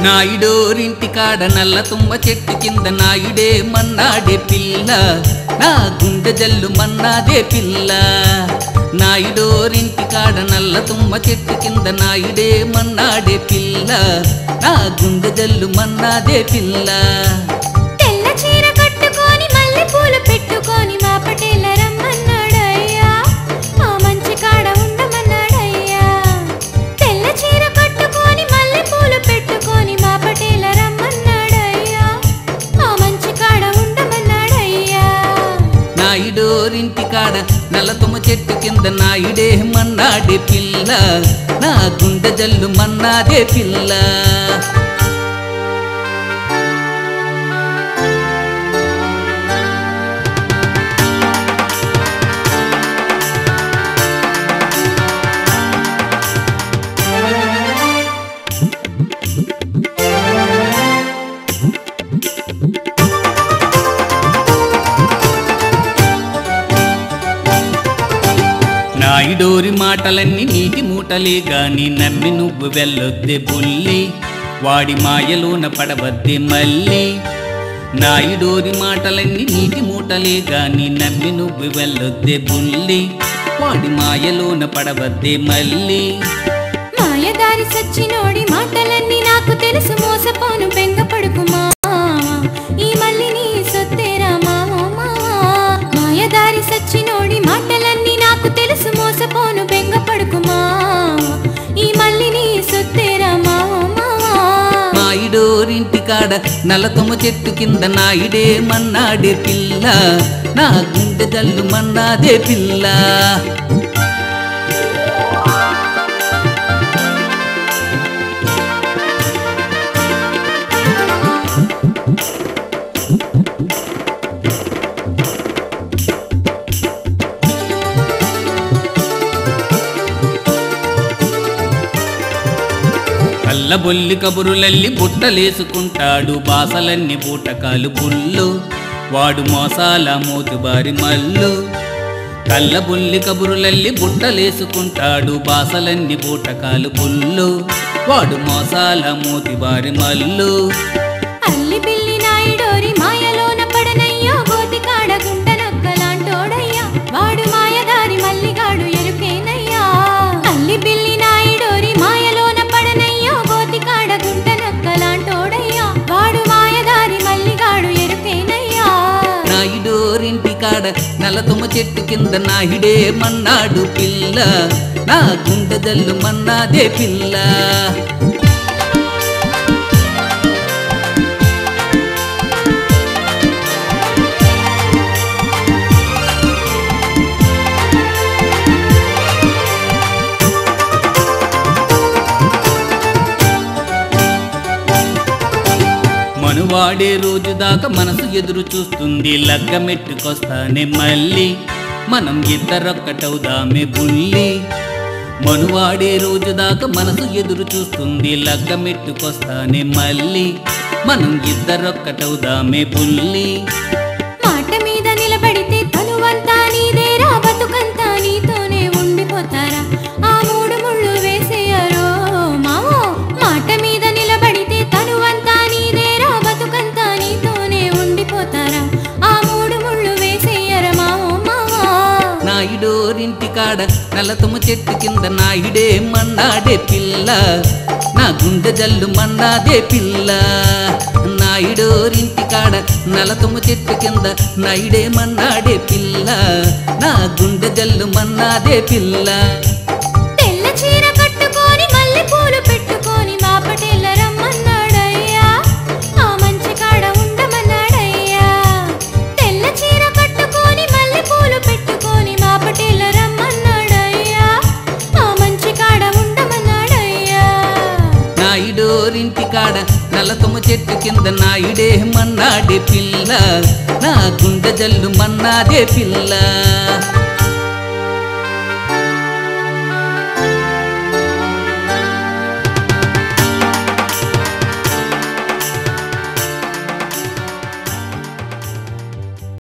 నాయుడోరింటి కాడ నల్ల తుమ్మ చెట్టు కింద నాయుడే మన్నాడే పిల్ల, నా గుండె జల్లు మన్నాదే పిల్ల. నాయుడోరింటి కాడ నల్ల తుమ్మ చెట్టు కింద నాయుడే మన్నాడే పిల్ల, నా గుండె జల్లు మన్నాదే పిల్ల. తెల్ల చీర కట్టుకొని మల్లె పూలు పెట్టుకొని మా పటేల రమ్మన్నాడయ్యా, ఆ మంచి కాడ ఉండమన్నాడయ్యా. తెల్ల చీర కట్టుకొని మల్లె పూలు పెట్టుకొని మా పటేల రమ్మన్నాడయ్యా, ఆ మంచి కాడ ఉండమన్నాడయ్యా. నాయుడోరింటి కాడ నల్ల తుమ్మ చెట్టు కింద నాయుడే మన్నాడే పిల్ల, నా గుండె జల్లు మన్నాదే పిల్ల. నాయుడోరి మాటలన్నీ నీటి మూటలే గాని నమ్మి నువ్వు వెళ్ళొద్దే బుల్లి, వాడి మాయలోన పడవద్దే మళ్ళీ. నాయుడోరి మాటలన్నీ నీటి మూటలే గాని నమ్మి నువ్వు వెళ్ళొద్దే బుల్లి, వాడి మాయలోన పడవద్దే మళ్ళీ. మాయదారి సచ్చినోడి మాటలన్నీ నాకు తెలుసు, మోసపోను బెంగపడుకు మావా, ఈ మల్లి నీ సొత్తేరా మావా. మాయదారి సచ్చినోడి మాటలన్నీ నాకు తెలుసు, మోసపోను బెంగపడుకు మావా, ఈ మల్లి నీ సొత్తేరా మావా. నాయుడోరింటి కాడ నల్ల తుమ్మ చెట్టు కింద నాయుడే మన్నాడే పిల్ల, నా గుండె జల్లు మన్నాదే పిల్ల. కళ్ళబొల్లి కబురులల్లి బుట్టలేసుకుంటాడు, బాసలన్నీ బూటకాలు బుల్లు, వాడు మోసాల మోతుబారి మల్లు. కళ్ళబొల్లి కబురులల్లి బుట్టలేసుకుంటాడు, బాసలన్నీ బూటకాలు బుల్లు, వాడు మోసాల మోతిబారి మల్లు. అల్లి పిల్లి నాయుడోరి మాయలోన పడనయ్యా, గోతి కాడ గుంట నక్కలాంటోడయ్యా, వాడు మాయదారి మల్లిగాడు ఎరుకేనయ్యా. అల్లి పిల్లి నాయుడోరి మాయలోన పడనయ్యా, గోతి కాడ గుంట నక్కలాంటోడయ్యా, వాడు మాయదారి మల్లిగాడు ఎరుకేనయ్యా. నాయుడోరింటి కాడ నల్ల తుమ్మ చెట్టు కింద నాయుడే మన్నాడు పిల్ల, నా గుండె జల్లు మన్నాదే పిల్ల. మనువాడే రోజు దాకా మనసు ఎదురు చూస్తుంది, లగ్గమెట్టుకొస్తానే మళ్ళీ మనం ఇద్దరొక్కటవుదామే బుల్లి. మనువాడే రోజు దాకా మనసు ఎదురు చూస్తుంది, లగ్గమెట్టుకొస్తానే మళ్ళీ మనం ఇద్దరొక్కటవుదామే బుల్లి. మాట మీద నిలబడితే తనువంతా నీదేరా, బతుకంతా నీతోనే ఉండిపోతారా, ఆ మూడు ముళ్ళు వేసేయరో మావో. మాట మీద నిలబడితే తనువంతా నీదేరా, బతుకంతా నీతోనే ఉండిపోతారా, ఆ మూడు ముళ్ళు వేసేయర మావో మావా. నాయుడోరింటి కాడ నల్ల తుమ్మ చెట్టు కింద నాయుడే మన్నాడే పిల్ల, నా గుండె జల్లు మన్నాదే పిల్ల. నాయుడోరింటి కాడ నల్ల తుమ్మ చెట్టు కింద నాయుడే మన్నాడే పిల్ల, నా గుండె జల్లు మన్నాదే పిల్ల. తెల్ల చీర కట్టుకొని మల్లె పూలు పెట్టుకొని మా పటేల రమ్మన్నాడయ్యా, ఆ మంచి కాడ ఉండమన్నాడయ్యా. తెల్ల చీర కట్టుకొని మల్లె పూలు పెట్టుకొని మా పటేల రమ్మన్నాడయ్యా, ఆ మంచి కాడ ఉండమన్నాడయ్యా. నాయుడోరింటి కాడ నల్ల తుమ్మ చెట్టు కింద నాయుడే మన్నాడే పిల్ల, నా గుండె జల్లు మన్నాదే పిల్ల.